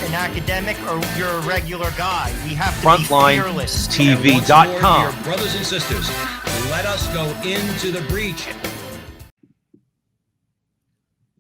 an academic or you're a regular guy. We have to be fearless. FrontlineTV.com. Dear brothers and sisters, let us go into the breach.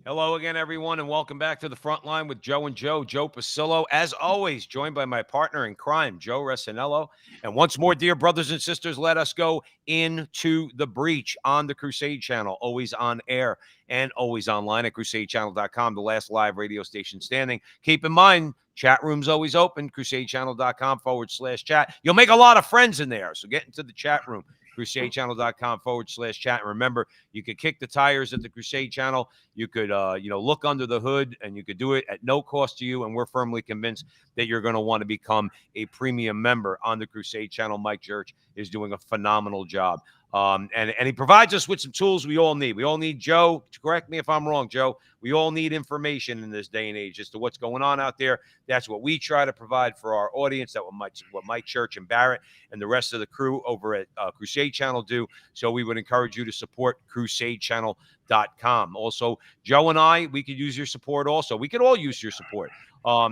Hello again, everyone, and welcome back to the Frontline with Joe and Joe Pasillo. As always, joined by my partner in crime, Joe Resinello. And once more, dear brothers and sisters, let us go into the breach on the Crusade Channel, always on air and always online at crusadechannel.com, the last live radio station standing. Keep in mind, chat room's always open, crusadechannel.com/chat. You'll make a lot of friends in there, so get into the chat room. crusadechannel.com/chat. And remember, you could kick the tires at the Crusade Channel. You could, look under the hood, and you could do it at no cost to you. And we're firmly convinced that you're going to want to become a premium member on the Crusade Channel. Mike Church is doing a phenomenal job. And he provides us with some tools we all need. We all need, Joe, correct me if I'm wrong, Joe, we all need information in this day and age as to what's going on out there. That's what we try to provide for our audience. That's what Mike Church and Barrett and the rest of the crew over at Crusade Channel do. So we would encourage you to support crusadechannel.com. Also, Joe and I, we could use your support also. We could all use your support.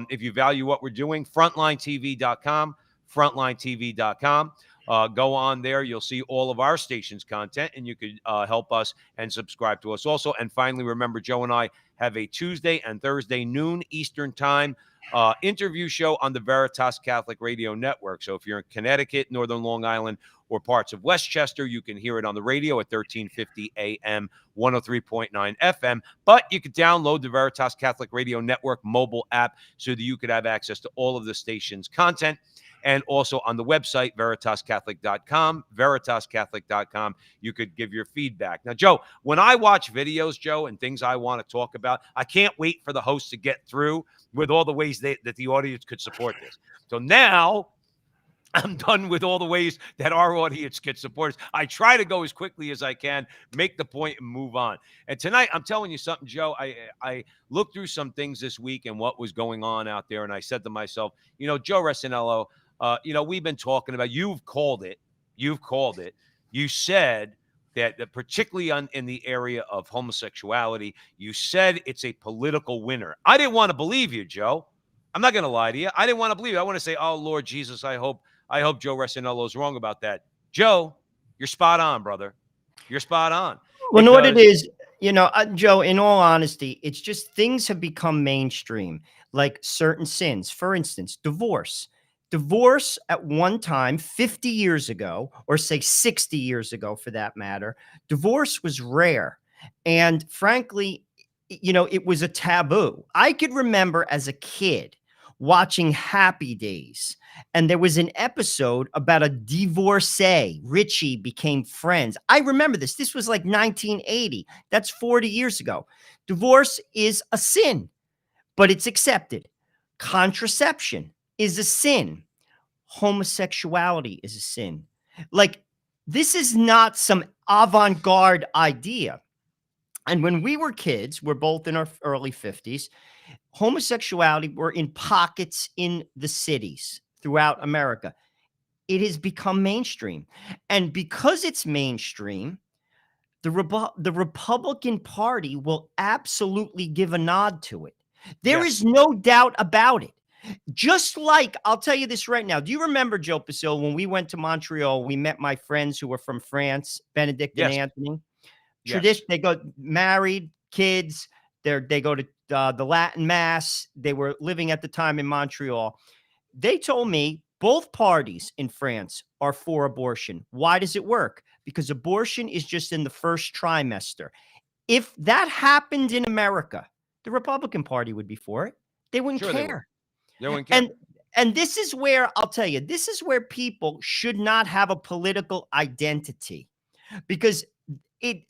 If you value what we're doing, FrontlineTV.com, FrontlineTV.com. Go on there. You'll see all of our station's content, and you could help us and subscribe to us also. And finally, remember, Joe and I have a Tuesday and Thursday noon Eastern time interview show on the Veritas Catholic Radio Network. So if you're in Connecticut, Northern Long Island, or parts of Westchester, you can hear it on the radio at 1350 AM, 103.9 FM. But you could download the Veritas Catholic Radio Network mobile app so that you could have access to all of the station's content. And also on the website, veritascatholic.com, you could give your feedback. Now, Joe, when I watch videos, Joe, and things I want to talk about, I can't wait for the host to get through with all the ways that the audience could support this. So now I'm done with all the ways that our audience could support us. I try to go as quickly as I can, make the point, and move on. And tonight, I'm telling you something, Joe. I looked through some things this week and what was going on out there, and I said to myself, Joe Resinello, we've been talking about, you've called it. You said that particularly in the area of homosexuality, you said it's a political winner. I didn't want to believe you, Joe. I'm not going to lie to you. I didn't want to believe you. I want to say, oh, Lord Jesus, I hope Joe Resinello is wrong about that. Joe, you're spot on, brother. You're spot on. Well, know what it is, Joe, in all honesty, it's just things have become mainstream, like certain sins. For instance, divorce. Divorce at one time, 50 years ago, or say 60 years ago for that matter, divorce was rare. And frankly, it was a taboo. I could remember as a kid watching Happy Days, and there was an episode about a divorcee. Richie became friends. I remember this. This was like 1980. That's 40 years ago. Divorce is a sin, but it's accepted. Contraception is a sin. Homosexuality is a sin. Like, this is not some avant-garde idea. And when we were kids, we're both in our early 50s, homosexuality were in pockets in the cities throughout America. It has become mainstream. And because it's mainstream, the Republican Party will absolutely give a nod to it. There is no doubt about it. Just like, I'll tell you this right now. Do you remember, Joe Pasillo, when we went to Montreal, we met my friends who were from France, Benedict and Anthony? Tradition, they go married, kids, they go to the Latin Mass. They were living at the time in Montreal. They told me both parties in France are for abortion. Why does it work? Because abortion is just in the first trimester. If that happened in America, the Republican Party would be for it. They wouldn't care. They wouldn't care. And this is where, I'll tell you, this is where people should not have a political identity, because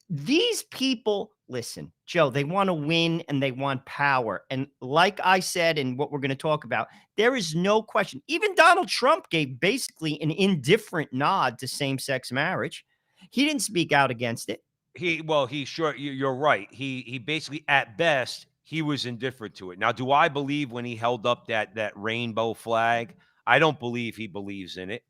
these people, listen, Joe, they want to win and they want power. And like I said, and what we're going to talk about, there is no question. Even Donald Trump gave basically an indifferent nod to same-sex marriage. He didn't speak out against it. You're right. He basically, at best, he was indifferent to it. Now, do I believe when he held up that rainbow flag? I don't believe he believes in it.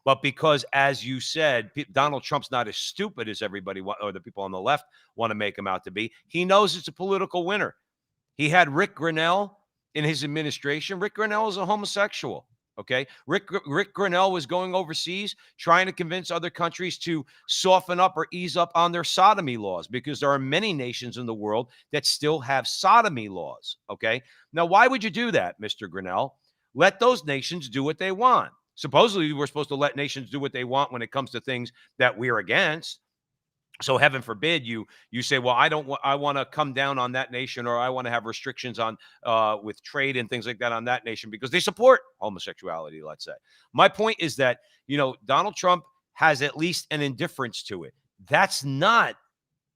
But because, as you said, Donald Trump's not as stupid as everybody or the people on the left want to make him out to be. He knows it's a political winner. He had Rick Grinnell in his administration, Rick Grenell is a homosexual. Okay. Rick Grenell was going overseas trying to convince other countries to soften up or ease up on their sodomy laws, because there are many nations in the world that still have sodomy laws. Okay. Now, why would you do that, Mr. Grenell? Let those nations do what they want. Supposedly, we're supposed to let nations do what they want when it comes to things that we're against. So heaven forbid you say, well, I want to come down on that nation, or I want to have restrictions on with trade and things like that on that nation because they support homosexuality, let's say. My point is that, Donald Trump has at least an indifference to it. That's not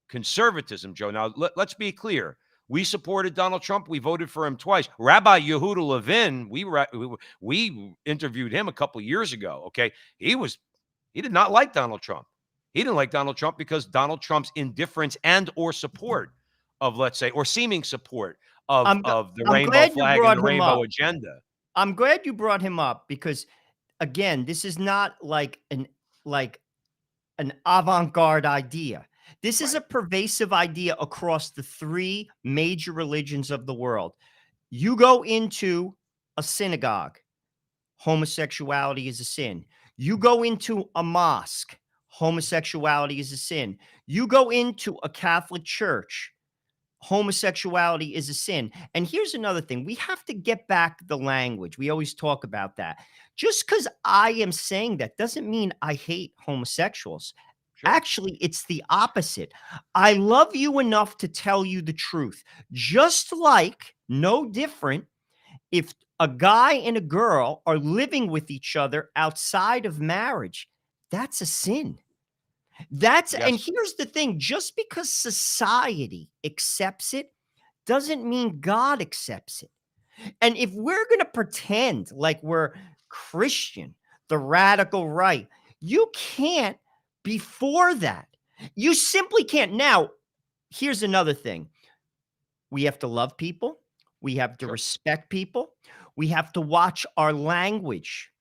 conservatism, Joe. Now, let's be clear. We supported Donald Trump. We voted for him twice. Rabbi Yehuda Levin, we interviewed him a couple years ago. Okay. He did not like Donald Trump. He didn't like Donald Trump because Donald Trump's indifference and or support of, let's say, or seeming support of the I'm rainbow glad you flag and brought the him rainbow up. agenda. I'm glad you brought him up because, again, this is not like an avant-garde idea. This is a pervasive idea across the three major religions of the world. You go into a synagogue, homosexuality is a sin. You go into a mosque, homosexuality is a sin. You go into a Catholic church, homosexuality is a sin. And here's another thing. We have to get back the language. We always talk about that. Just because I am saying that doesn't mean I hate homosexuals. Sure. Actually, it's the opposite. I love you enough to tell you the truth. Just like, no different, if a guy and a girl are living with each other outside of marriage, that's a sin. Yes. And here's the thing, just because society accepts it doesn't mean God accepts it. And if we're going to pretend like we're Christian, the radical right, you can't be for that. You simply can't. Now, here's another thing. We have to love people. We have to Sure. respect people. We have to watch our language.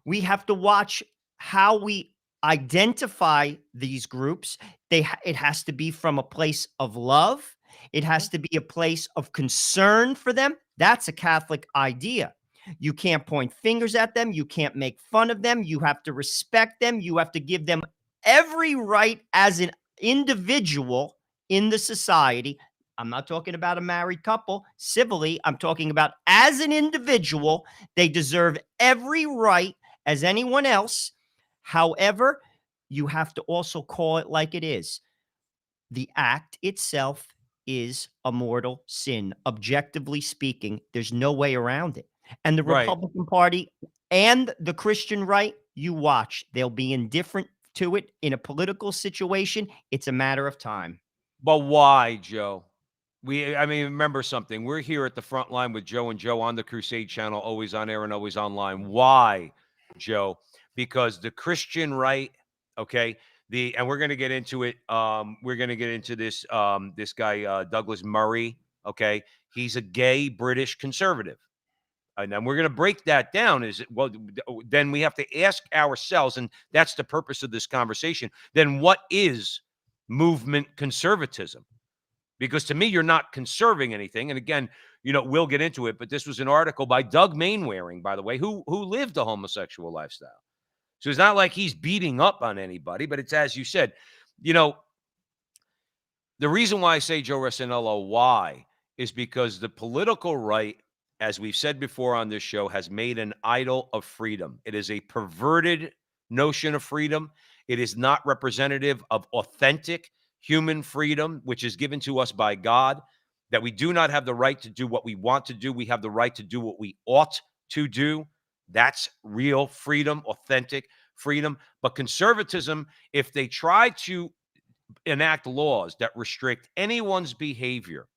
We have to watch how we identify these groups. It has to be from a place of love. It has to be a place of concern for them. That's a Catholic idea. You can't point fingers at them. You can't make fun of them. You have to respect them. You have to give them every right as an individual in the society. I'm not talking about a married couple civilly. I'm talking about as an individual. They deserve every right as anyone else. However, you have to also call it like it is. The act itself is a mortal sin. Objectively speaking, there's no way around it. And the Right. Republican Party and the Christian right, you watch, they'll be indifferent to it in a political situation. It's a matter of time. But why, Joe? Remember something. We're here at the front line with Joe and Joe on the Crusade channel, always on air and always online. Why, Joe? Because the Christian right, okay, and we're going to get into it. We're going to get into this this guy Douglas Murray, okay? He's a gay British conservative. And then we're going to break that down. Then we have to ask ourselves, and that's the purpose of this conversation. Then what is movement conservatism? Because to me, you're not conserving anything. And again, we'll get into it, but this was an article by Doug Mainwaring, by the way, who lived a homosexual lifestyle. So it's not like he's beating up on anybody, but it's, as you said, the reason why I say, Joe Rossinello, why, is because the political right, as we've said before on this show, has made an idol of freedom. It is a perverted notion of freedom. It is not representative of authentic human freedom, which is given to us by God, that we do not have the right to do what we want to do. We have the right to do what we ought to do. That's real freedom, authentic freedom. But conservatism, if they try to enact laws that restrict anyone's behavior,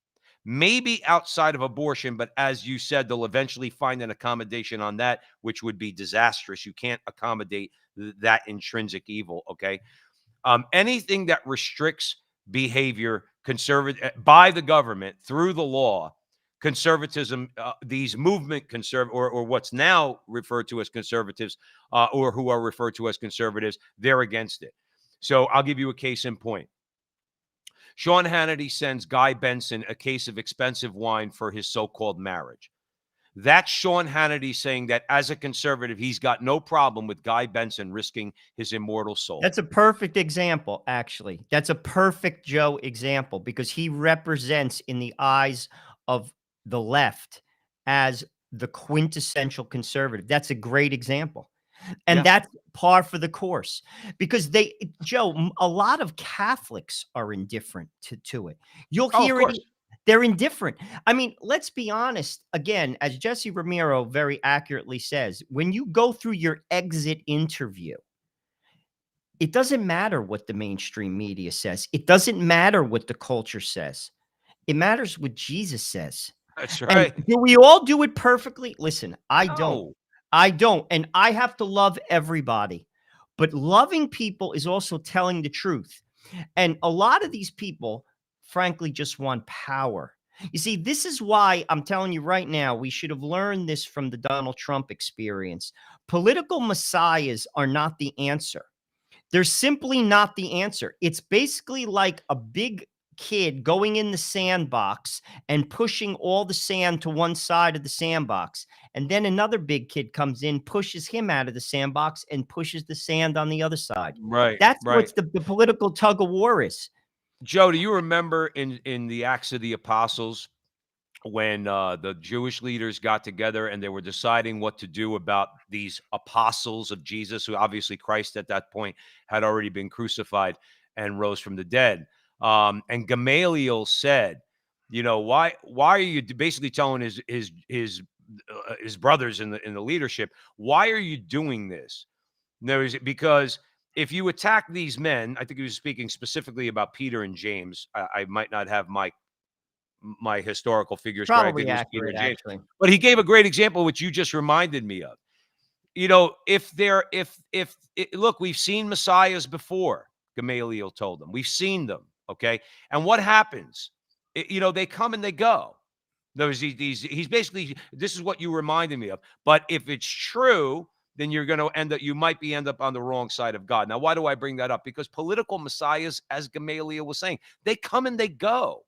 maybe outside of abortion, but as you said, they'll eventually find an accommodation on that, which would be disastrous. You can't accommodate that intrinsic evil, okay? Anything that restricts behavior by the government through the law, conservatism, these movement or what's now referred to as conservatives, or who are referred to as conservatives, they're against it. So I'll give you a case in point. Sean Hannity sends Guy Benson a case of expensive wine for his so-called marriage. That's Sean Hannity saying that as a conservative, he's got no problem with Guy Benson risking his immortal soul. That's a perfect example, actually. That's a perfect Joe example because he represents in the eyes of the left as the quintessential conservative. That's a great example. And Yeah. that's par for the course because Joe, a lot of Catholics are indifferent to it. You'll Oh, of hear it. course. They're indifferent. I mean, let's be honest. Again, as Jesse Ramiro very accurately says, when you go through your exit interview, it doesn't matter what the mainstream media says. It doesn't matter what the culture says. It matters what Jesus says. That's And right. do we all do it perfectly? Listen, I don't. No. I don't. And I have to love everybody. But loving people is also telling the truth. And a lot of these people, frankly, just want power. You see, this is why I'm telling you right now, we should have learned this from the Donald Trump experience. Political messiahs are not the answer. They're simply not the answer. It's basically like a big kid going in the sandbox and pushing all the sand to one side of the sandbox. And then another big kid comes in, pushes him out of the sandbox and pushes the sand on the other side. Right. That's Right. what's the political tug of war is. Joe, do you remember in the Acts of the Apostles when the Jewish leaders got together and they were deciding what to do about these apostles of Jesus, who obviously Christ at that point had already been crucified and rose from the dead? And Gamaliel said, you know, why are you basically telling his brothers in the leadership, why are you doing this? No, is it because if you attack these men, I think he was speaking specifically about Peter and James. I might not have my historical figures correct. I think Probably it was Peter accurate, and James. actually. But he gave a great example, which you just reminded me of. You know, look, we've seen messiahs before, Gamaliel told them. We've seen them, okay? And what happens? You know, they come and they go. He's basically, this is what you reminded me of. But if it's true, then you're going to you might end up on the wrong side of God. Now, why do I bring that up? Because political messiahs, as Gamaliel was saying, they come and they go.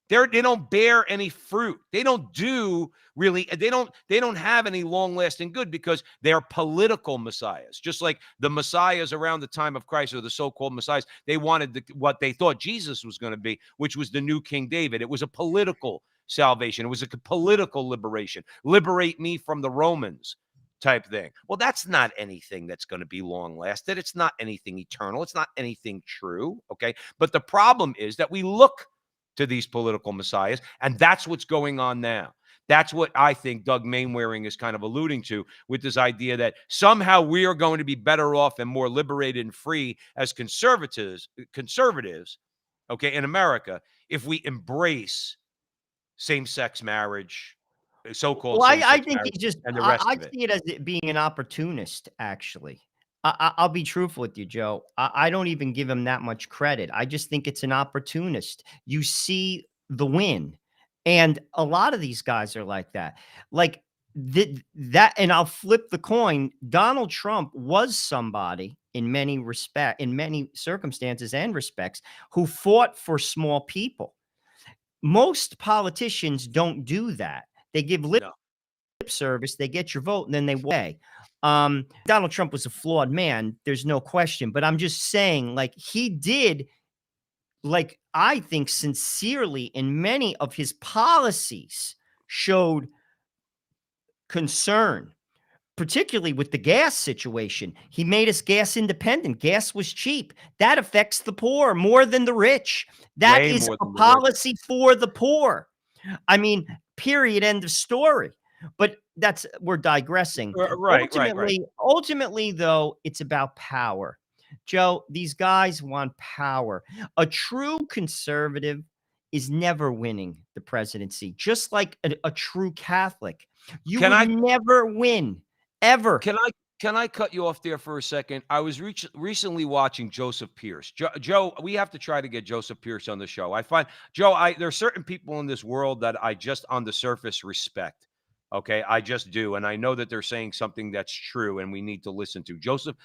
They don't bear any fruit. They don't do really. They don't have any long lasting good because they're political messiahs. Just like the messiahs around the time of Christ, or the so-called messiahs, they wanted what they thought Jesus was going to be, which was the new King David. It was a political salvation. It was a political liberation. Liberate me from the Romans type thing. Well, that's not anything that's going to be long lasted. It's not anything eternal. It's not anything true. Okay. But the problem is that we look to these political messiahs, and that's what's going on now. That's what I think Doug Mainwaring is kind of alluding to with this idea that somehow we are going to be better off and more liberated and free as conservatives, okay, in America, if we embrace same-sex marriage, so-called Well, I same-sex think marriage, he just and the rest I of it. see it as it being an opportunist, actually. I'll be truthful with you, Joe. I don't even give him that much credit. I just think it's an opportunist. You see the win, and a lot of these guys are like that. Like that, and I'll flip the coin. Donald Trump was somebody in many circumstances and respects, who fought for small people. Most politicians don't do that. They give lip No. service, they get your vote, and then they walk away. Donald Trump was a flawed man, there's no question, but I'm just saying, like, he did, like, I think sincerely in many of his policies showed concern, particularly with the gas situation. He made us gas independent. Gas was cheap. That affects the poor more than the rich. That Way is more a than the rich. policy for the poor. I mean, period, end of story. But we're digressing. Right. Ultimately, though, it's about power. Joe, these guys want power. A true conservative is never winning the presidency, just like a true Catholic. You Can would I never win, ever. Can I cut you off there for a second? I was recently watching Joseph Pierce. Joe, we have to try to get Joseph Pierce on the show. I find, Joe, there are certain people in this world that I just on the surface respect. Okay, I just do, and I know that they're saying something that's true, and we need to listen to Joseph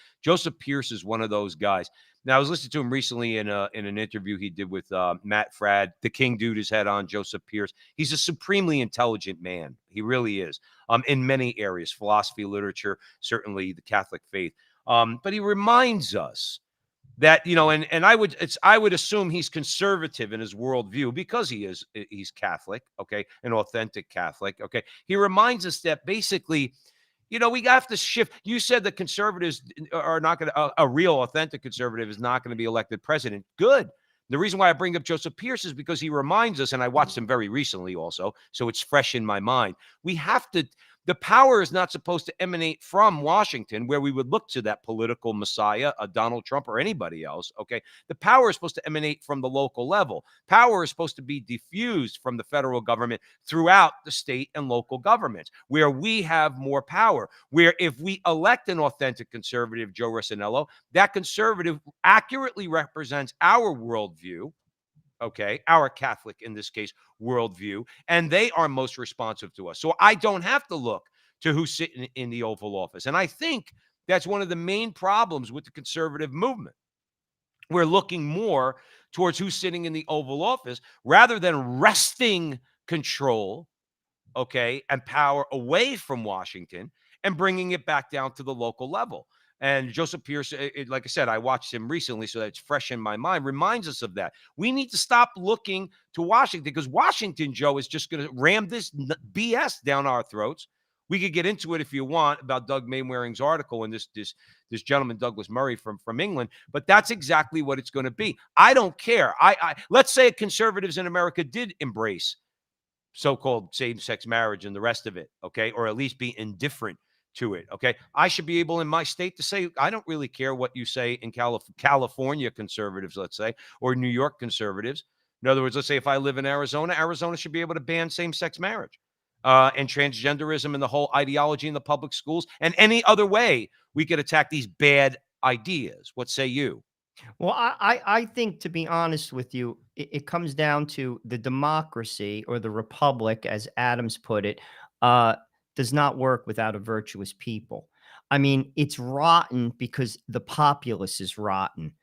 Pierce is one of those guys. Now, I was listening to him recently in an interview he did with Matt Fradd. The King dude has had on Joseph Pierce. He's a supremely intelligent man. He really is. In many areas, philosophy, literature, certainly the Catholic faith. But he reminds us that, and I would assume he's conservative in his worldview because he's Catholic, okay, an authentic Catholic, okay. He reminds us that basically, we have to shift. You said that conservatives are not going to, a real authentic conservative is not going to be elected president. Good. The reason why I bring up Joseph Pierce is because he reminds us, and I watched him very recently also, so it's fresh in my mind. The power is not supposed to emanate from Washington, where we would look to that political messiah, a Donald Trump or anybody else, okay? The power is supposed to emanate from the local level. Power is supposed to be diffused from the federal government throughout the state and local governments, where we have more power, where if we elect an authentic conservative, Joe Rossinello, that conservative accurately represents our worldview, okay, our Catholic, in this case, worldview, and they are most responsive to us. So I don't have to look to who's sitting in the Oval Office. And I think that's one of the main problems with the conservative movement. We're looking more towards who's sitting in the Oval Office rather than wresting control, okay, and power away from Washington and bringing it back down to the local level. And Joseph Pierce, like I said, I watched him recently, so that's fresh in my mind, reminds us of that. We need to stop looking to Washington because Washington, Joe, is just going to ram this BS down our throats. We could get into it if you want about Doug Mainwaring's article and this gentleman, Douglas Murray from England, but that's exactly what it's going to be. I don't care. Let's say conservatives in America did embrace so-called same-sex marriage and the rest of it, okay, or at least be indifferent to it, okay? I should be able in my state to say, I don't really care what you say in California conservatives, let's say, or New York conservatives. In other words, let's say if I live in Arizona, Arizona should be able to ban same-sex marriage and transgenderism and the whole ideology in the public schools and any other way we could attack these bad ideas. What say you? Well, I think, to be honest with you, it comes down to the democracy, or the republic, as Adams put it, uh, does not work without a virtuous people. I mean, it's rotten because the populace is rotten.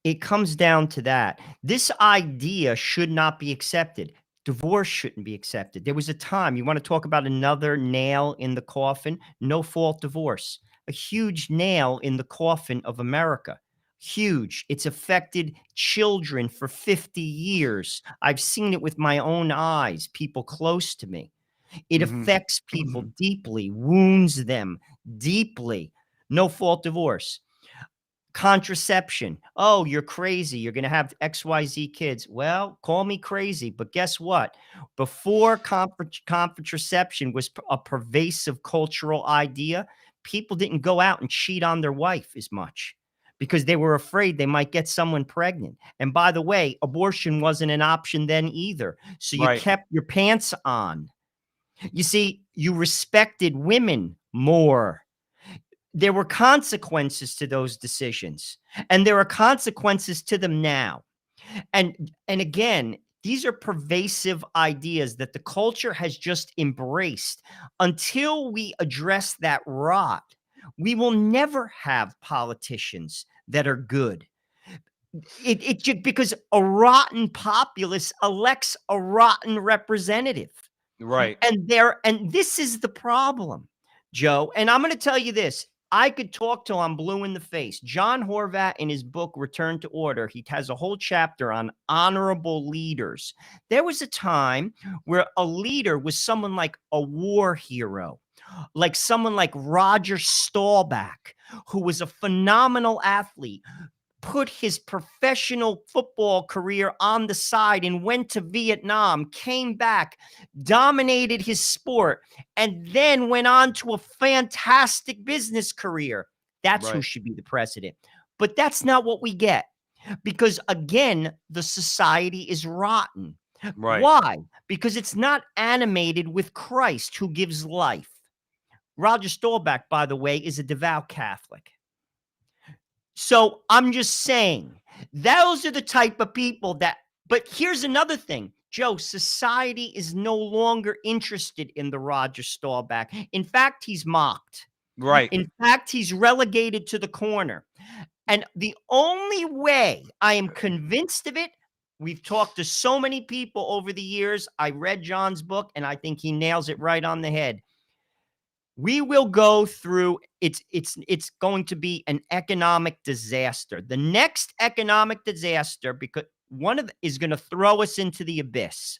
It comes down to that. This idea should not be accepted. Divorce shouldn't be accepted. There was a time, you want to talk about another nail in the coffin? No fault divorce. A huge nail in the coffin of America. Huge. It's affected children for 50 years. I've seen it with my own eyes, people close to me. It Mhm. affects people deeply, wounds them deeply. No fault divorce. Contraception. Oh, you're crazy. You're going to have XYZ kids. Well, call me crazy, but guess what? Before contraception was a pervasive cultural idea, people didn't go out and cheat on their wife as much because they were afraid they might get someone pregnant. And by the way, abortion wasn't an option then either. So you Right. kept your pants on. You see, you respected women more. There were consequences to those decisions, and there are consequences to them now. And again, these are pervasive ideas that the culture has just embraced. Until we address that rot, we will never have politicians that are good. Because a rotten populace elects a rotten representative. Right. And this is the problem, Joe. And I'm going to tell you this. I could talk till I'm blue in the face. John Horvat, in his book, Return to Order, he has a whole chapter on honorable leaders. There was a time where a leader was someone like a war hero, like someone like Roger Staubach, who was a phenomenal athlete, put his professional football career on the side and went to Vietnam, came back, dominated his sport, and then went on to a fantastic business career. That's who Right. should be the president. But that's not what we get because, again, the society is rotten. Right. Why? Because it's not animated with Christ, who gives life. Roger Staubach, by the way, is a devout Catholic. So I'm just saying, those are the type of people that, but here's another thing. Joe, society is no longer interested in the Roger Staubach. In fact, he's mocked. Right. In fact, he's relegated to the corner. And the only way I am convinced of it, we've talked to so many people over the years. I read John's book, and I think he nails it right on the head. We will go through it's going to be an economic disaster. The next economic disaster, because is going to throw us into the abyss.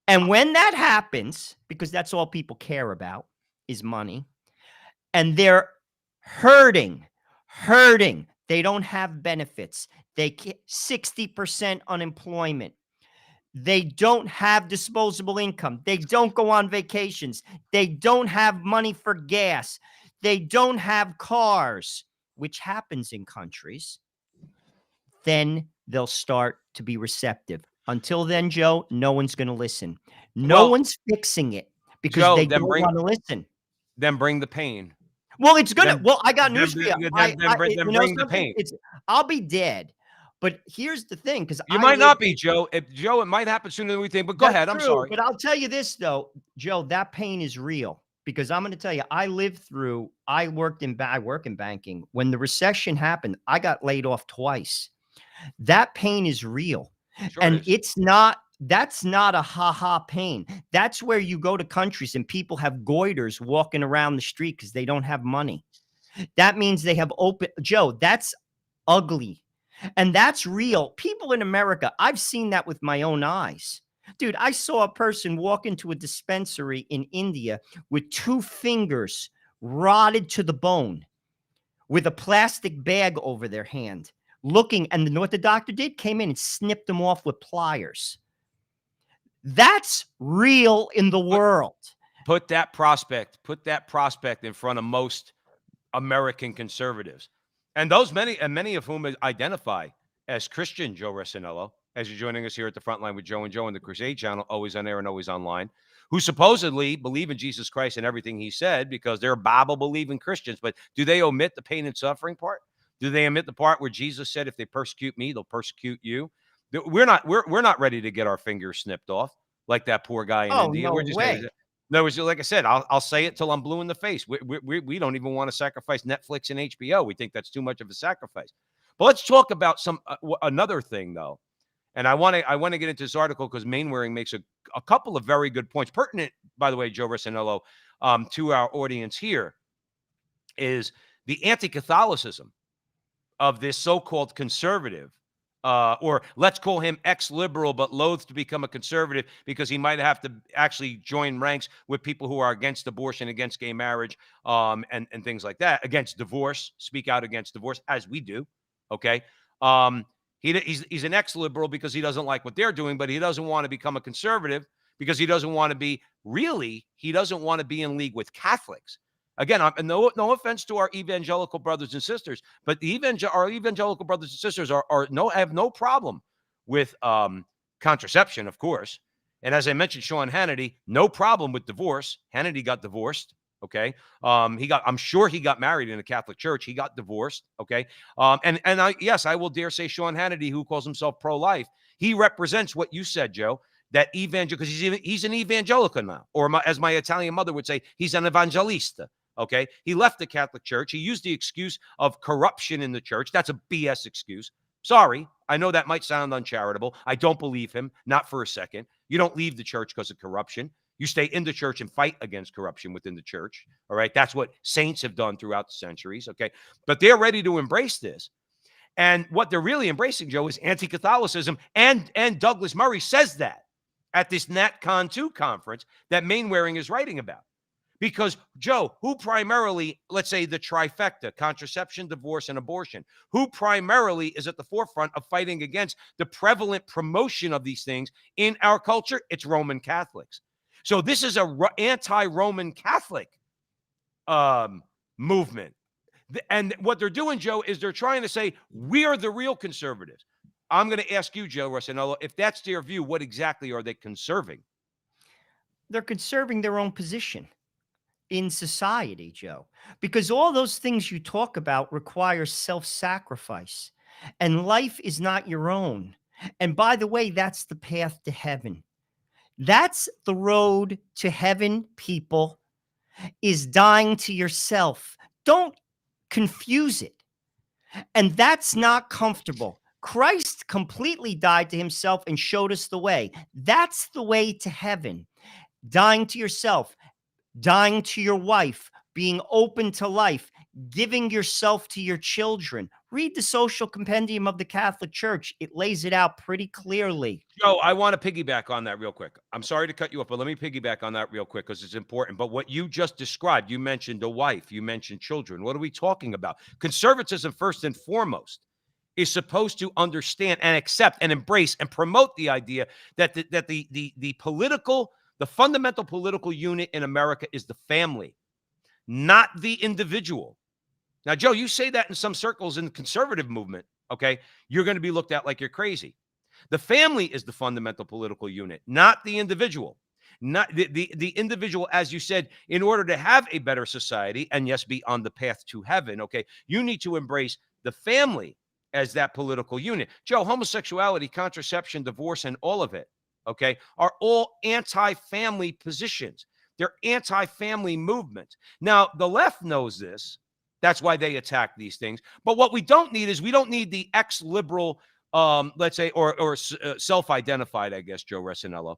And when that happens, because that's all people care about is money, and they're hurting. They don't have benefits. They 60% unemployment. They don't have disposable income. They don't go on vacations. They don't have money for gas. They don't have cars, which happens in countries. Then they'll start to be receptive. Until then, Joe, no one's going to listen. No one's fixing it because Joe, they don't want to listen. Then bring the pain. Well, it's gonna. Then- Well, I got then news for you. bring the pain. I'll be dead. But here's the thing, because You might not be, Joe. Joe, it might happen sooner than we think. But go ahead. I'm sorry. But I'll tell you this, though, Joe, that pain is real. Because I'm going to tell you, I work in banking. When the recession happened, I got laid off twice. That pain is real. Sure And it is. that's not a ha-ha pain. That's where you go to countries and people have goiters walking around the street because they don't have money. That means they have Joe, that's ugly. And that's real. People in America, I've seen that with my own eyes. Dude, I saw a person walk into a dispensary in India with 2 fingers rotted to the bone with a plastic bag over their hand, looking, and what the doctor did, came in and snipped them off with pliers. That's real in the world. Put that prospect in front of most American conservatives. And many of whom identify as Christian, Joe Rossinello, as you're joining us here at the Frontline with Joe and Joe on the Crusade channel, always on air and always online, who supposedly believe in Jesus Christ and everything he said because they're Bible-believing Christians. But do they omit the pain and suffering part? Do they omit the part where Jesus said, if they persecute me, they'll persecute you? We're not ready to get our fingers snipped off like that poor guy in India. No We're just way. No, like I said, I'll say it till I'm blue in the face. We don't even want to sacrifice Netflix and HBO. We think that's too much of a sacrifice. But let's talk about another thing, though. And I want to get into this article because Mainwaring makes a couple of very good points, pertinent, by the way, Joe Rossinello, to our audience here, is the anti-Catholicism of this so-called conservative. Or let's call him ex-liberal, but loath to become a conservative because he might have to actually join ranks with people who are against abortion, against gay marriage, and things like that, against divorce, speak out against divorce, as we do. Okay. He's an ex-liberal because he doesn't like what they're doing, but he doesn't want to become a conservative because he doesn't want to be in league with Catholics. Again, no offense to our evangelical brothers and sisters, but our evangelical brothers and sisters have no problem with contraception, of course. And as I mentioned, Sean Hannity, no problem with divorce. Hannity got divorced. Okay. I'm sure he got married in a Catholic church. He got divorced. Okay. Yes, I will dare say Sean Hannity, who calls himself pro-life, he represents what you said, Joe, that because he's an evangelical now, or as my Italian mother would say, he's an evangelista. Okay. He left the Catholic Church. He used the excuse of corruption in the church. That's a BS excuse. Sorry. I know that might sound uncharitable. I don't believe him. Not for a second. You don't leave the church because of corruption. You stay in the church and fight against corruption within the church. All right. That's what saints have done throughout the centuries. Okay. But they're ready to embrace this. And what they're really embracing, Joe, is anti-Catholicism. And Douglas Murray says that at this NatCon 2 conference that Mainwaring is writing about. Because, Joe, who primarily, let's say the trifecta, contraception, divorce, and abortion, who primarily is at the forefront of fighting against the prevalent promotion of these things in our culture? It's Roman Catholics. So this is a anti-Roman Catholic movement. And what they're doing, Joe, is they're trying to say, we are the real conservatives. I'm going to ask you, Joe Rossinello, if that's their view, what exactly are they conserving? They're conserving their own position in society, Joe, because all those things you talk about require self-sacrifice, and life is not your own. And by the way, that's the path to heaven. That's the road to heaven, people, is dying to yourself. Don't confuse it. And that's not comfortable. Christ completely died to himself and showed us the way. That's the way to heaven. Dying to yourself, dying to your wife, being open to life, giving yourself to your children. Read the social compendium of the Catholic Church. It lays it out pretty clearly. Joe, I want to piggyback on that real quick. I'm sorry to cut you off, but let me piggyback on that real quick because it's important. But what you just described, you mentioned a wife, you mentioned children. What are we talking about? Conservatism, first and foremost, is supposed to understand and accept and embrace and promote the idea that the fundamental political unit in America is the family, not the individual. Now, Joe, you say that in some circles in the conservative movement, okay, you're going to be looked at like you're crazy. The family is the fundamental political unit, not the individual. Not the individual, as you said, in order to have a better society and yes, be on the path to heaven, okay, you need to embrace the family as that political unit. Joe, homosexuality, contraception, divorce, and all of it, okay, are all anti-family positions. They're anti-family movements. Now, the left knows this. That's why they attack these things. But what we don't need is we don't need the ex-liberal, let's say, or self-identified, I guess, Joe Resinello,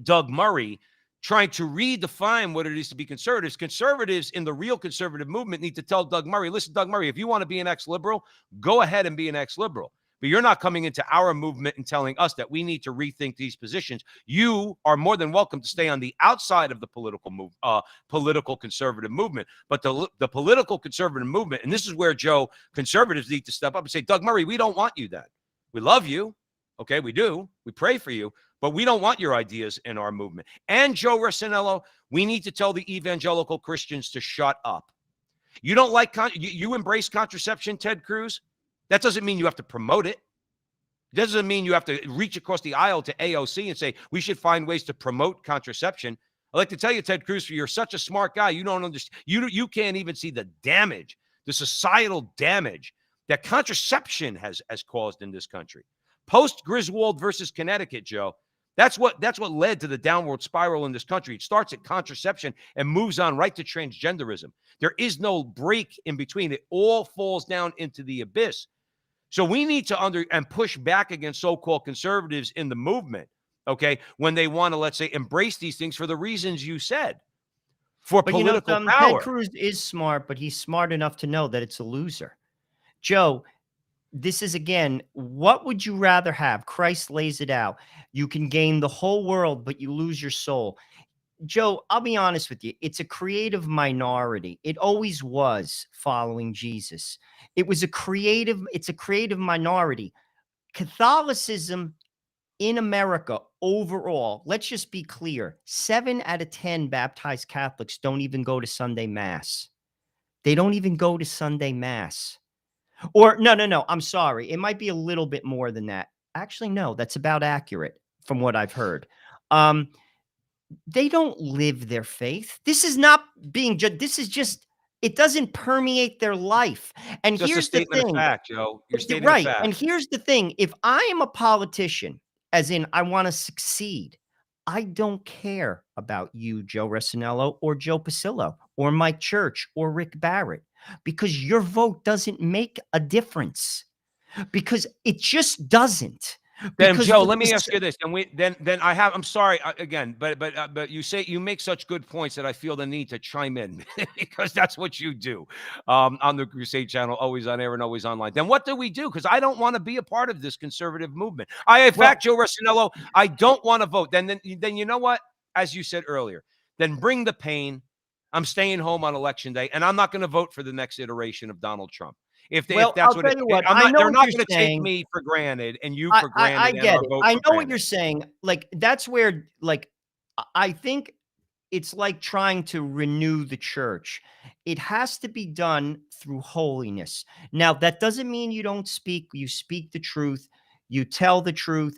Doug Murray, trying to redefine what it is to be conservatives. Conservatives in the real conservative movement need to tell Doug Murray, listen, Doug Murray, if you want to be an ex-liberal, go ahead and be an ex-liberal. But you're not coming into our movement and telling us that we need to rethink these positions. You are more than welcome to stay on the outside of the political conservative movement. But the political conservative movement, and this is where, Joe, conservatives need to step up and say, Doug Murray, we don't want you then. We love you. Okay, we do. We pray for you. But we don't want your ideas in our movement. And Joe Resinello, we need to tell the evangelical Christians to shut up. You don't like, you embrace contraception, Ted Cruz? That doesn't mean you have to promote it. It doesn't mean you have to reach across the aisle to AOC and say, we should find ways to promote contraception. I'd like to tell you, Ted Cruz, you're such a smart guy. You don't understand. You can't even see the damage, the societal damage that contraception has caused in this country. Post Griswold versus Connecticut, Joe. That's what led to the downward spiral in this country. It starts at contraception and moves on right to transgenderism. There is no break in between. It all falls down into the abyss. So we need to push back against so-called conservatives in the movement, okay, when they want to, let's say, embrace these things for the reasons you said, for political power. Ted Cruz is smart, but he's smart enough to know that it's a loser. Joe, this is, again, what would you rather have? Christ lays it out. You can gain the whole world, but you lose your soul. Joe, I'll be honest with you. It's a creative minority. It always was following Jesus. It's a creative minority. Catholicism in America overall, let's just be clear, 7 out of 10 baptized Catholics don't even go to Sunday Mass. They don't even go to Sunday Mass. Or no, I'm sorry. It might be a little bit more than that. Actually, no, that's about accurate from what I've heard. They don't live their faith. This is not being judged. This is just, it doesn't permeate their life. And Just here's a statement the thing. of fact, Joe. You're stating Right. a fact. And here's the thing. If I am a politician, as in I want to succeed, I don't care about you, Joe Resinello, or Joe Pasillo, or Mike Church, or Rick Barrett, because your vote doesn't make a difference. Because it just doesn't. Then, Because Joe, let me ask you this, and I'm sorry again, but you make such good points that I feel the need to chime in because that's what you do on the Crusade channel, always on air and always online. Then what do we do? Because I don't want to be a part of this conservative movement. In fact, Joe Resinello, I don't want to vote. Then you know what? As you said earlier, then bring the pain. I'm staying home on election day, and I'm not going to vote for the next iteration of Donald Trump. If that's what it is, they're not going to take me for granted and you for granted. I get it. I know what granted. you're saying. Like, that's where, like, I think it's like trying to renew the church. It has to be done through holiness. Now, that doesn't mean you don't speak. You speak the truth. You tell the truth.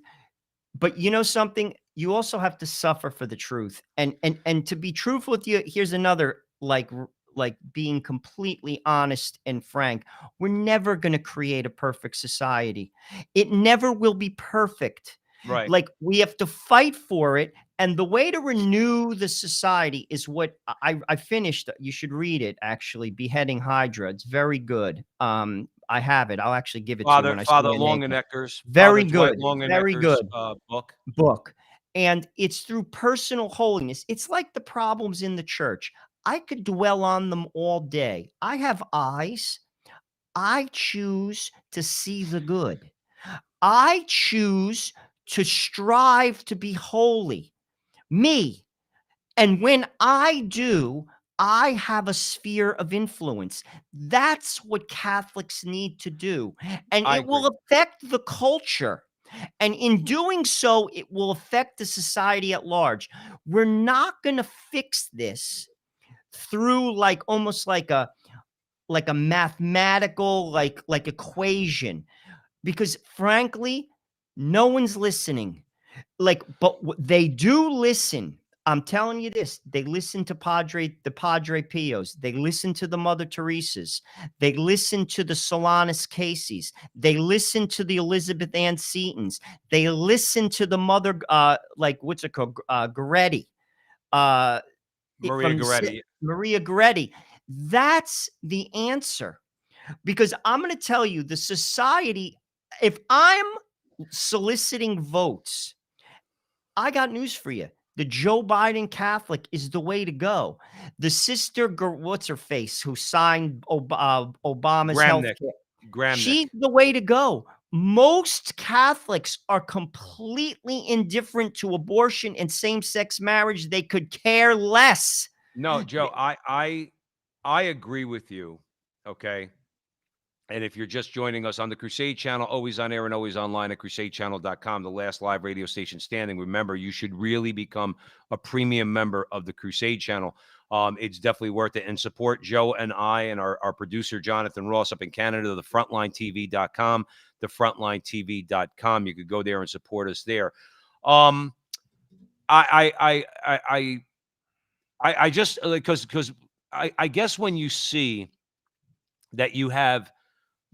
But you know something? You also have to suffer for the truth. And to be truthful with you, here's another, like, like being completely honest and frank, we're never going to create a perfect society. It never will be perfect. Right. Like, we have to fight for it. And the way to renew the society is what I finished. You should read it, actually. Beheading Hydra. It's very good. I have it. I'll actually give it to you when I see Father your name. Father Very Dwight good. Very Longenecker's good book. book. And it's through personal holiness. It's like the problems in the church. I could dwell on them all day. I have eyes. I choose to see the good. I choose to strive to be holy. Me. And when I do, I have a sphere of influence. That's what Catholics need to do. And I it agree. will affect the culture. And in doing so, it will affect the society at large. We're not going to fix this through like almost like a mathematical like equation, because frankly, no one's listening. Like, but they do listen. I'm telling you this. They listen to the Padre Pios. They listen to the Mother Teresas. They listen to the Solanus Caseys. They listen to the Elizabeth Ann Setons. They listen to the Mother, like, what's it called? Goretti. Uh, Maria Goretti. Maria Goretti. That's the answer. Because I'm going to tell you, the society, if I'm soliciting votes, I got news for you. The Joe Biden Catholic is the way to go. The sister, what's her face, who signed Obama's health Gramnick. care, Gramnick. she's the way to go. Most Catholics are completely indifferent to abortion and same-sex marriage. They could care less. No, Joe, I agree with you. Okay. And if you're just joining us on the Crusade channel, always on air and always online at crusadechannel.com, the last live radio station standing. Remember, you should really become a premium member of the Crusade channel. It's definitely worth it. And support Joe and I and our producer, Jonathan Ross, up in Canada, the frontlinetv.com, the frontlinetv.com. You could go there and support us there. Um, I just, because I guess when you see that you have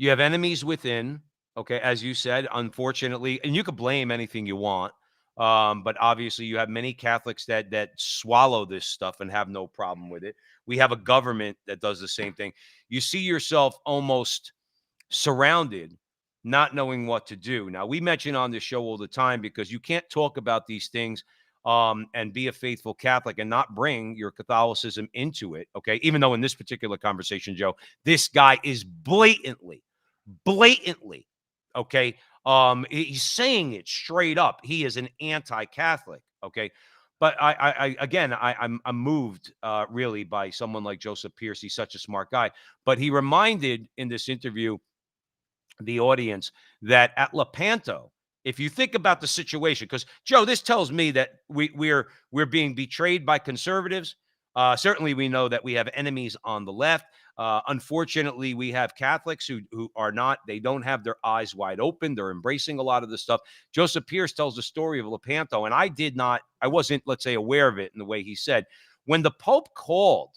enemies within, okay, as you said, unfortunately, and you could blame anything you want, but obviously you have many Catholics that swallow this stuff and have no problem with it. We have a government that does the same thing. You see yourself almost surrounded, not knowing what to do. Now, we mention on this show all the time, because you can't talk about these things and be a faithful Catholic and not bring your Catholicism into it, okay? Even though in this particular conversation, Joe, this guy is blatantly, okay? He's saying it straight up. He is an anti-Catholic, okay? But I'm moved really by someone like Joseph Pierce. He's such a smart guy. But he reminded in this interview the audience that at Lepanto, if you think about the situation, because Joe, this tells me that we're being betrayed by conservatives. Certainly, we know that we have enemies on the left. Unfortunately, we have Catholics who are not. They don't have their eyes wide open. They're embracing a lot of this stuff. Joseph Pierce tells the story of Lepanto, and I wasn't, let's say, aware of it in the way he said. When the Pope called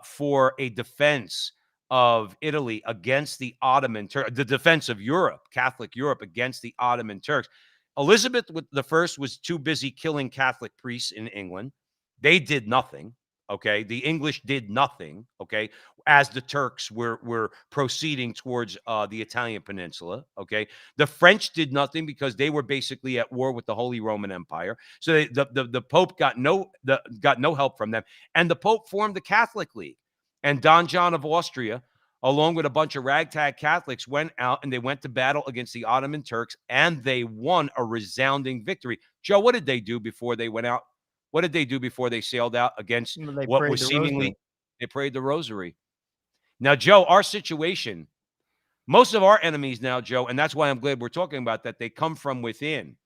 for a defense of Italy against the Ottoman Turks, the defense of Europe, Catholic Europe against the Ottoman Turks. Elizabeth I was too busy killing Catholic priests in England. They did nothing. Okay, the English did nothing. Okay, as the Turks were proceeding towards the Italian peninsula. Okay, the French did nothing because they were basically at war with the Holy Roman Empire. So the Pope got no help from them, and the Pope formed the Catholic League. And Don John of Austria, along with a bunch of ragtag Catholics, went out and they went to battle against the Ottoman Turks, and they won a resounding victory. Joe, what did they do before they went out? What did they do before they sailed out against They what prayed was the seemingly, rosary. they prayed the rosary. Now, Joe, our situation, most of our enemies now, Joe, and that's why I'm glad we're talking about that, they come from within.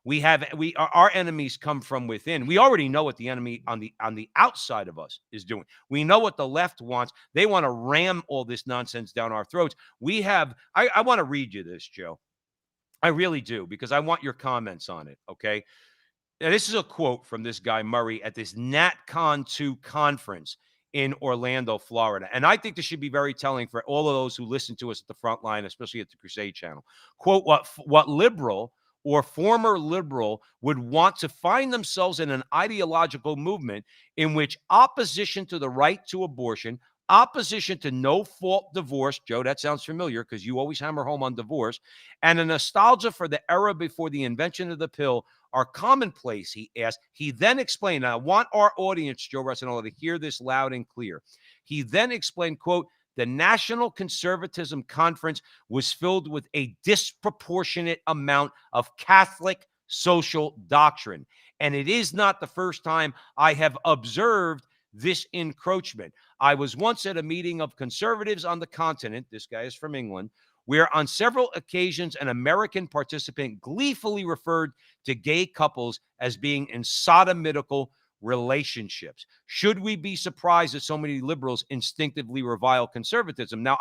Our enemies come from within. We already know what the enemy on the outside of us is doing. We know what the left wants. They want to ram all this nonsense down our throats. I want to read you this, Joe. I really do, because I want your comments on it. Okay. Now, this is a quote from this guy Murray at this NatCon 2 conference in Orlando, Florida. And I think this should be very telling for all of those who listen to us at the front line, especially at the Crusade channel. Quote, what liberal or former liberal would want to find themselves in an ideological movement in which opposition to the right to abortion, opposition to no-fault divorce, Joe, that sounds familiar because you always hammer home on divorce, and a nostalgia for the era before the invention of the pill are commonplace, he asked. He then explained, and I want our audience, Joe Russinola, to hear this loud and clear. He then explained, quote, the National Conservatism Conference was filled with a disproportionate amount of Catholic social doctrine. And it is not the first time I have observed this encroachment. I was once at a meeting of conservatives on the continent, this guy is from England, where on several occasions an American participant gleefully referred to gay couples as being in sodomitical relationships. Should we be surprised that so many liberals instinctively revile conservatism? Now,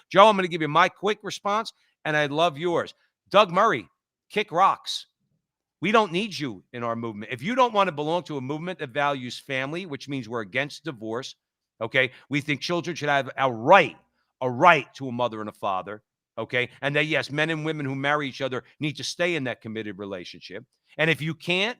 Joe, I'm going to give you my quick response, and I'd love yours. Doug Murray, kick rocks. We don't need you in our movement. If you don't want to belong to a movement that values family, which means we're against divorce, okay? We think children should have a right to a mother and a father, okay? And that, yes, men and women who marry each other need to stay in that committed relationship. And if you can't,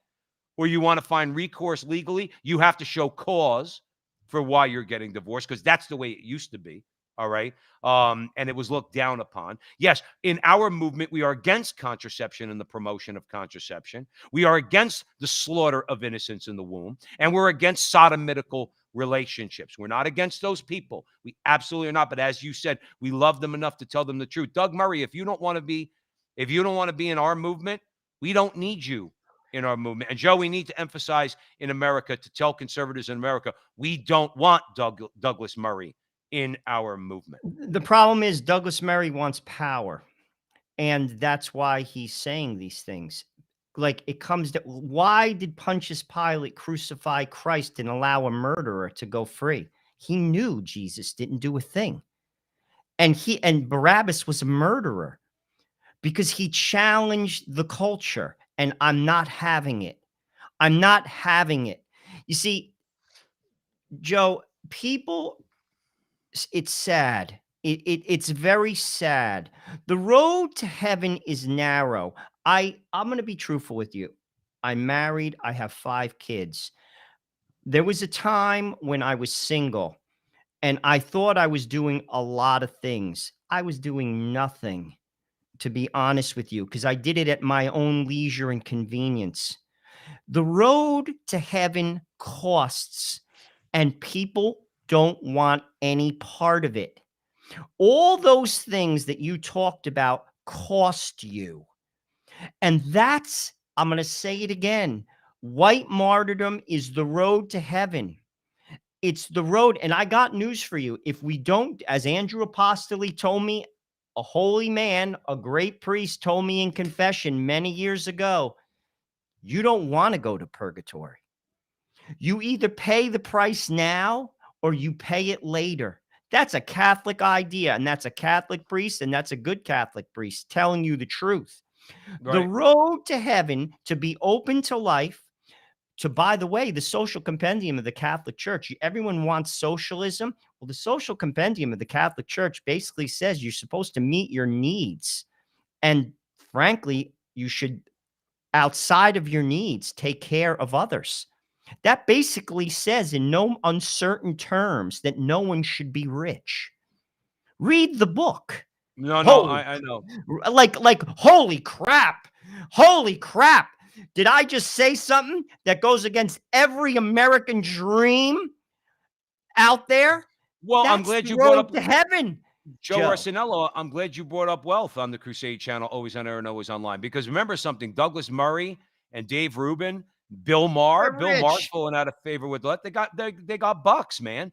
or you want to find recourse legally, you have to show cause for why you're getting divorced, because that's the way it used to be. All right. And it was looked down upon. Yes, in our movement, we are against contraception and the promotion of contraception. We are against the slaughter of innocents in the womb. And we're against sodomitical relationships. We're not against those people. We absolutely are not. But as you said, we love them enough to tell them the truth. Doug Murray, if you don't want to be in our movement, we don't need you in our movement. And Joe, we need to emphasize in America, to tell conservatives in America, we don't want Douglas Murray in our movement. The problem is Douglas Murray wants power, and that's why he's saying these things. Like, it comes to, why did Pontius Pilate crucify Christ and allow a murderer to go free? He knew Jesus didn't do a thing. And Barabbas was a murderer because he challenged the culture, and I'm not having it. I'm not having it. You see, Joe, it's sad. It's very sad. The road to heaven is narrow. I'm going to be truthful with you. I'm married. I have 5 kids. There was a time when I was single, and I thought I was doing a lot of things. I was doing nothing, to be honest with you, because I did it at my own leisure and convenience. The road to heaven costs, and people don't want any part of it. All those things that you talked about cost you. And that's, I'm going to say it again, white martyrdom is the road to heaven. It's the road. And I got news for you. If we don't, as Andrew Apostoli told me, a holy man, a great priest told me in confession many years ago, you don't want to go to purgatory. You either pay the price now or you pay it later. That's a Catholic idea, and that's a Catholic priest, and that's a good Catholic priest telling you the truth. Right. The road to heaven, to be open to life, to, by the way, the social compendium of the Catholic Church. Everyone wants socialism. Well, the social compendium of the Catholic Church basically says you're supposed to meet your needs. And frankly, you should, outside of your needs, take care of others. That basically says in no uncertain terms that no one should be rich. Read the book. No, I know. Like, holy crap. Holy crap. Did I just say something that goes against every American dream out there? Well, I'm glad you brought up to heaven. Joe Arsenello. I'm glad you brought up wealth on the Crusade channel, always on air and always online. Because remember something, Douglas Murray and Dave Rubin, Bill Maher. Bill Maher's falling out of favor with that. They got bucks, man.